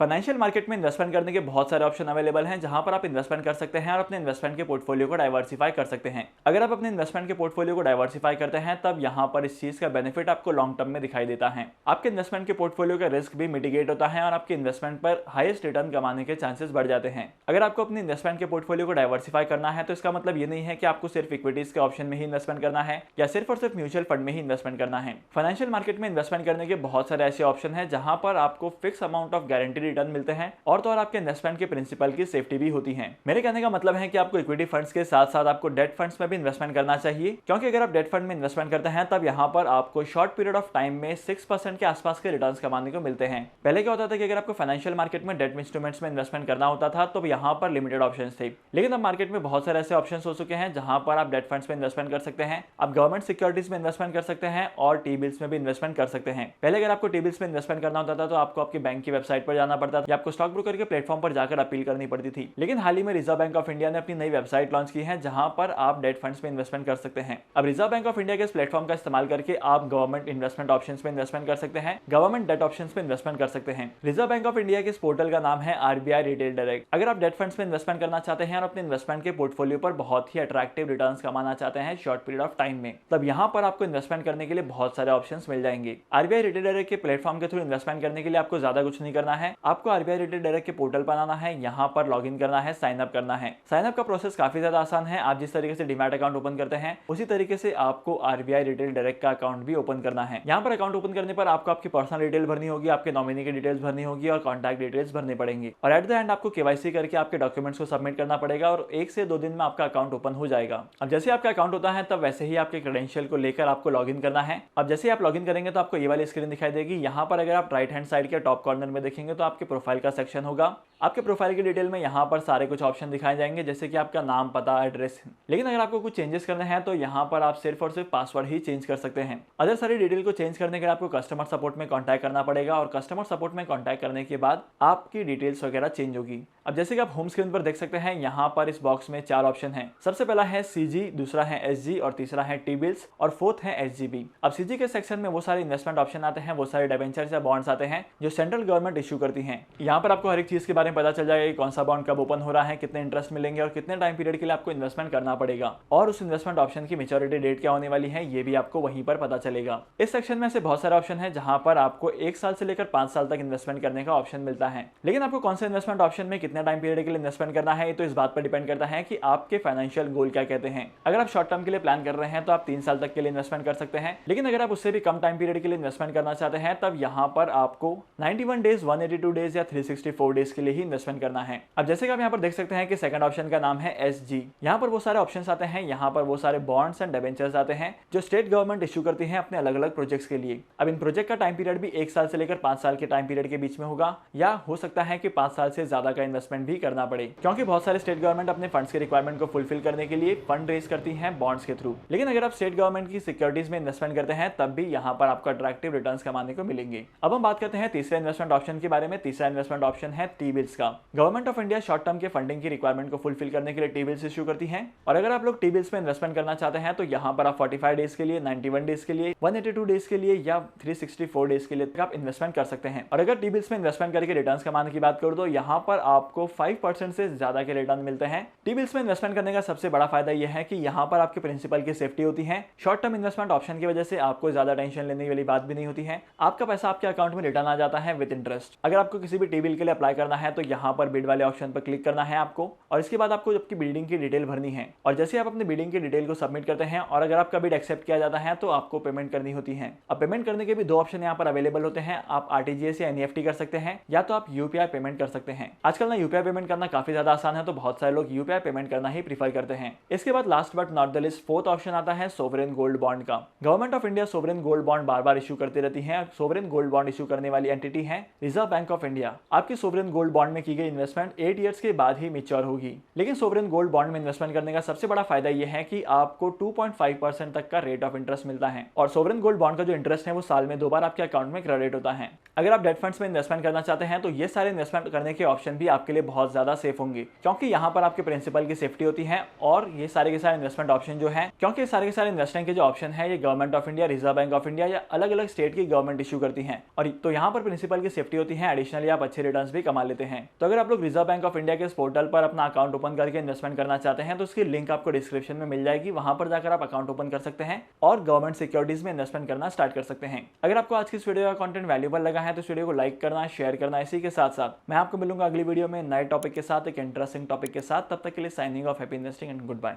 Financial market में investment करने के बहुत सारे ऑप्शन अवेलेबल हैं जहां पर आप इन्वेस्टमेंट कर सकते हैं और अपने इन्वेस्टमेंट के पोर्टफोलियो को डाइवर्सिफाई कर सकते हैं। अगर आप अपने इन्वेस्टमेंट के पोर्टफोलियो को डाइवर्सिफाई करते हैं तब यहां पर इस चीज का बेनिफिट आपको लॉन्ग टर्म में दिखाई देता है। आपके इन्वेस्टमेंट के पोर्टफोलियो का रिस्क भी मिटिगेट होता है और आपके इन्वेस्टमेंट पर हाईएस्ट रिटर्न कमाने के चांसेस बढ़ जाते हैं। अगर आपको अपने इन्वेस्टमेंट के पोर्टफोलियो को डाइवर्सिफाई करना है तो इसका मतलब ये नहीं है कि आपको सिर्फ इक्विटीज के ऑप्शन में ही इन्वेस्टमेंट करना है या सिर्फ और सिर्फ म्यूचुअल फंड में ही इन्वेस्टमेंट करना है। फाइनेंशियल मार्केट में इन्वेस्टमेंट करने के बहुत सारे ऐसे ऑप्शन हैं जहां पर आपको fix amount of guarantee return मिलते हैं और तो और आपके इन्वेस्टमेंट के प्रिंसिपल की सेफ्टी भी होती है। मेरे कहने का मतलब है कि आपको इक्विटी फंड्स के साथ साथ आपको डेट फंड्स में भी इन्वेस्टमेंट करना चाहिए, क्योंकि अगर आप डेट फंड में इन्वेस्टमेंट करते हैं तब यहाँ पर आपको शॉर्ट पीरियड ऑफ टाइम में 6% के आसपास के रिटर्न्स कमाने को मिलते हैं। पहले क्या होता था कि अगर आपको फाइनेंशियल मार्केट में डेट इंस्ट्रूमेंट्स में इन्वेस्टमेंट करना होता था तो यहाँ पर लिमिटेड ऑप्शन थे, लेकिन अब मार्केट में बहुत सारे ऐसे ऑप्शन हो चुके हैं जहां पर आप डेट फंड्स में इन्वेस्टमेंट कर सकते हैं, आप गवर्नमेंट सिक्योरिटीज में इन्वेस्टमेंट कर सकते हैं और टी बिल्स में भी इन्वेस्टमेंट कर सकते हैं। पहले अगर आपको टी बिल्स में इन्वेस्टमेंट करना होता था तो आपको आपके बैंक की वेबसाइट पर जाना पड़ता था या आपको स्टॉक ब्रोकर के प्लेटफॉर्म पर जाकर अपील करनी पड़ती थी, लेकिन हाल ही में रिजर्व बैंक ऑफ इंडिया ने अपनी नई वेबसाइट लॉन्च की है जहां पर आप डेट फंड्स में इन्वेस्टमेंट कर सकते हैं। अब रिजर्व बैंक ऑफ इंडिया के इस प्लेटफॉर्म का इस्तेमाल करके आप गवर्नमेंट इन्वेस्टमेंट ऑप्शंस में इन्वेस्टमेंट कर सकते हैं, गवर्नमेंट डेट ऑप्शंस में इन्वेस्टमेंट कर सकते हैं। रिजर्व बैंक ऑफ इंडिया के इस पोर्टल का नाम है आरबीआई रिटेल डायरेक्ट। अगर आप डेट फंड्स में इन्वेस्टमेंट करना चाहते हैं और अपने इन्वेस्टमेंट के पोर्टफोलियो पर बहुत ही अट्रैक्टिव रिटर्न्स कमाना चाहते हैं शॉर्ट पीरियड ऑफ टाइम में, तब यहां पर आपको इन्वेस्टमेंट करने के लिए बहुत सारे ऑप्शंस मिल जाएंगे। आरबीआई रिटेल डायरेक्ट के प्लेटफॉर्म के थ्रू इन्वेस्टमेंट करने के लिए आपको ज्यादा कुछ नहीं करना है, आपको आरबीआई रिटेल डायरेक्ट के पोर्टल पर आना है, यहां पर लॉगिन करना है, साइन अप करना है। साइन अप का प्रोसेस काफी ज्यादा आसान है। आप जिस तरीके से डीमैट अकाउंट ओपन करते हैं उसी तरीके से आपको आरबीआई रिटेल डायरेक्ट का अकाउंट भी ओपन करना है। यहाँ पर अकाउंट ओपन करने पर आपको आपकी पर्सनल डिटेल भरनी होगी, आपके नॉमिनी की डिटेल्स भरनी होगी और कॉन्टैक्ट डिटेल्स भरने पड़ेंगे और एट द एंड आपको केवाईसी करके आपके डॉक्यूमेंट्स को सबमिट करना पड़ेगा और 1 से 2 दिन में आपका अकाउंट ओपन हो जाएगा। अब जैसे आपका अकाउंट होता है तब वैसे ही आपके क्रेडेंशियल को लेकर आपको लॉगिन करना है। अब जैसे ही आप लॉगिन करेंगे तो आपको ये वाली स्क्रीन दिखाई देगी। यहाँ पर अगर आप राइट हैंड साइड के टॉप कॉर्नर में देखेंगे तो आपके प्रोफाइल का सेक्शन होगा। आपके प्रोफाइल की डिटेल में यहाँ पर सारे कुछ ऑप्शन दिखाए जाएंगे जैसे कि आपका नाम, पता, एड्रेस। लेकिन अगर आपको कुछ चेंजेस करने हैं तो यहाँ पर आप सिर्फ और सिर्फ पासवर्ड ही चेंज कर सकते हैं। अदर सारी डिटेल को चेंज करने के लिए आपको कस्टमर सपोर्ट में कॉन्टैक्ट करना पड़ेगा और कस्टमर सपोर्ट में कॉन्टैक्ट करने के बाद आपकी डिटेल्स वगैरह चेंज होगी। अब जैसे कि आप होम स्क्रीन पर देख सकते हैं यहाँ पर इस बॉक्स में 4 ऑप्शन हैं। सबसे पहला है सीजी, दूसरा है एसजी और तीसरा है टी बिल्स और फोर्थ है एसजीबी। अब सीजी के सेक्शन में वो सारे इन्वेस्टमेंट ऑप्शन आते हैं, वो सारे डिबेंचर्स या बॉन्ड्स आते हैं जो सेंट्रल गवर्नमेंट इशू करती है। यहाँ पर आपको हर एक चीज के बारे में पता चल जाएगा, कौन सा बॉन्ड कब ओपन हो रहा है, कितने इंटरेस्ट मिलेंगे और कितने टाइम पीरियड के लिए आपको इन्वेस्टमेंट करना पड़ेगा और उस इन्वेस्टमेंट ऑप्शन की मेच्योरिटी डेट क्या होने वाली है ये भी आपको वहीं पर पता चलेगा। इस सेक्शन में से बहुत सारे ऑप्शन है जहां पर आपको 1 साल से लेकर 5 साल तक इन्वेस्टमेंट करने का ऑप्शन मिलता है, लेकिन आपको कौन से इन्वेस्टमेंट ऑप्शन में कितने टाइम पीरियड के लिए इन्वेस्टमेंट करना है तो इस बात पर डिपेंड करता है कि आपके फाइनेंशियल गोल क्या कहते हैं। अगर आप शॉर्ट टर्म के लिए प्लान कर रहे हैं तो आप 3 साल तक के लिए इन्वेस्टमेंट कर सकते हैं, लेकिन अगर आप उससे भी कम टाइम पीरियड के लिए इन्वेस्टमेंट करना चाहते हैं तब यहाँ पर आपको 91 डेज, 182 डेज या 364 डेज के लिए ही इन्वेस्टमेंट करना है। अब जैसे कि आप यहाँ पर देख सकते हैं कि सेकंड ऑप्शन का नाम है एसजी। यहाँ पर वो सारे ऑप्शंस आते हैं, यहाँ पर वो सारे बॉन्ड्स एंड डिबेंचर्स आते हैं जो स्टेट गवर्नमेंट इशू करती है अपने अलग अलग प्रोजेक्ट्स के लिए। अब इन प्रोजेक्ट का टाइम पीरियड भी 1 साल से लेकर 5 साल के टाइम पीरियड के बीच में होगा या हो सकता है कि 5 साल से ज्यादा का इन्वेस्टमेंट भी करना पड़े, क्योंकि बहुत सारे स्टेट गवर्नमेंट अपने फंड्स के रिक्वायरमेंट को फुलफिल करने के लिए फंड रेज करती हैं बॉन्ड्स के थ्रू। लेकिन अगर आप स्टेट गवर्नमेंट की सिक्योरिटीज में इन्वेस्टमेंट करते हैं तब भी यहाँ पर आपको अट्रैक्टिव रिटर्न्स कमाने को मिलेंगे। अब हम बात करते हैं तीसरे इन्वेस्टमेंट ऑप्शन के बारे में। तीसरा इन्वेस्टमेंट ऑप्शन है टी बिल्स का। Government of India short term के फंडिंग की रिक्वायरमेंट को फुलफिल करने के लिए टी बिल्स इशू करती है और अगर आप लोग टी बिल्स में इन्वेस्टमेंट करना चाहते हैं तो यहाँ पर आप 45 डेज के लिए, 91 डेज के लिए, 182 डेज के लिए या 364 डेज के लिए आप इन्वेस्टमेंट कर सकते हैं। और अगर टी बिल्स में इन्वेस्टमेंट करके रिटर्न्स कमाने की बात करूं तो यहाँ पर आपको 5% से ज्यादा के रिटर्न मिलते हैं। टी बिल्स में इन्वेस्टमेंट करने का सबसे बड़ा फायदा यह है कि यहाँ पर आपके प्रिंसिपल की सेफ्टी होती है। शॉर्ट टर्म इन्वेस्टमेंट ऑप्शन की वजह से आपको ज्यादा टेंशन लेने वाली बात भी नहीं होती है, आपका पैसा आपके अकाउंट में रिटर्न आ जाता है विद इंटरेस्ट। अगर आपको किसी भी टी बिल के लिए अप्लाई करना है तो यहाँ पर बिड वाले ऑप्शन पर क्लिक करना है आपको और इसके बाद आपको आपकी बिल्डिंग की डिटेल भरनी है और जैसे आप अपनी बिल्डिंग की डिटेल को सबमिट करते हैं और अगर आपका बिड एक्सेप्ट किया जाता है तो आपको पेमेंट करनी होती है। अब पेमेंट करने के भी 2 ऑप्शन यहाँ पर अवेलेबल होते हैं, आप आरटीजीएस या एनईएफटी कर सकते हैं या तो आप यूपीआई पेमेंट कर सकते हैं। आजकल ना यूपीआई पेमेंट करना काफी ज्यादा आसान है तो बहुत सारे लोग यूपीआई पेमेंट करना ही प्रीफर करते हैं। इसके बाद last but not the list 4th option आता है सोवरेन गोल्ड बॉन्ड का। Government of India sovereign gold bond bar bar issue करती रहती है। सोवरेन गोल्ड बॉन्ड इशू करने वाली एंटिटी है रिजर्व बैंक ऑफ इंडिया। आपकी सोवरेन गोल्ड बॉन्ड में की गई इन्वेस्टमेंट 8 ईयर्स के बाद ही मैच्योर होगी, लेकिन सोवरेन गोल्ड बॉन्ड में इन्वेस्टमेंट करने का सबसे बड़ा फायदा यह है कि आपको 2.5% तक का रेट ऑफ इंटरेस्ट मिलता है और सोवरेन गोल्ड बॉन्ड का जो इंटरेस्ट है वो साल में 2 बार आपके अकाउंट में क्रेडिट होता है। अगर आप डेट फंड्स में इन्वेस्टमेंट करना चाहते हैं तो ये सारे इन्वेस्टमेंट करने के ऑप्शन भी आपके लिए बहुत ज्यादा सेफ होंगे, क्योंकि यहाँ पर आपके प्रिंसिपल की सेफ्टी होती है और ये सारे के सारे इन्वेस्टमेंट ऑप्शन जो है, क्योंकि सारे के सारे इन्वेस्टमेंट के जो ऑप्शन है ये government of India, reserve bank of India या अलग अलग स्टेट की गवर्नमेंट इशू करती है और तो यहाँ पर प्रिंसिपल की सेफ्टी होती है। एडिशनली आप अच्छे रिटर्न्स भी कमा लेते हैं। तो अगर आप लोग रिजर्व बैंक ऑफ इंडिया के इस पोर्टल पर अपना अकाउंट ओपन करके इन्वेस्टमेंट करना चाहते हैं तो उसकी लिंक आपको डिस्क्रिप्शन में मिल जाएगी, वहां पर जाकर आप अकाउंट ओपन कर सकते हैं और गवर्नमेंट सिक्योरिटीज में इन्वेस्टमेंट करना स्टार्ट कर सकते हैं। अगर आपको आज की इस वीडियो का कंटेंट वैल्यूएबल लगा है तो इस वीडियो को लाइक करना, शेयर करना। इसी के साथ साथ मैं आपको मिलूंगा अगली वीडियो में नए टॉपिक के साथ, एक इंटरेस्टिंग टॉपिक के साथ। तब तक के लिए signing off, happy investing and good bye.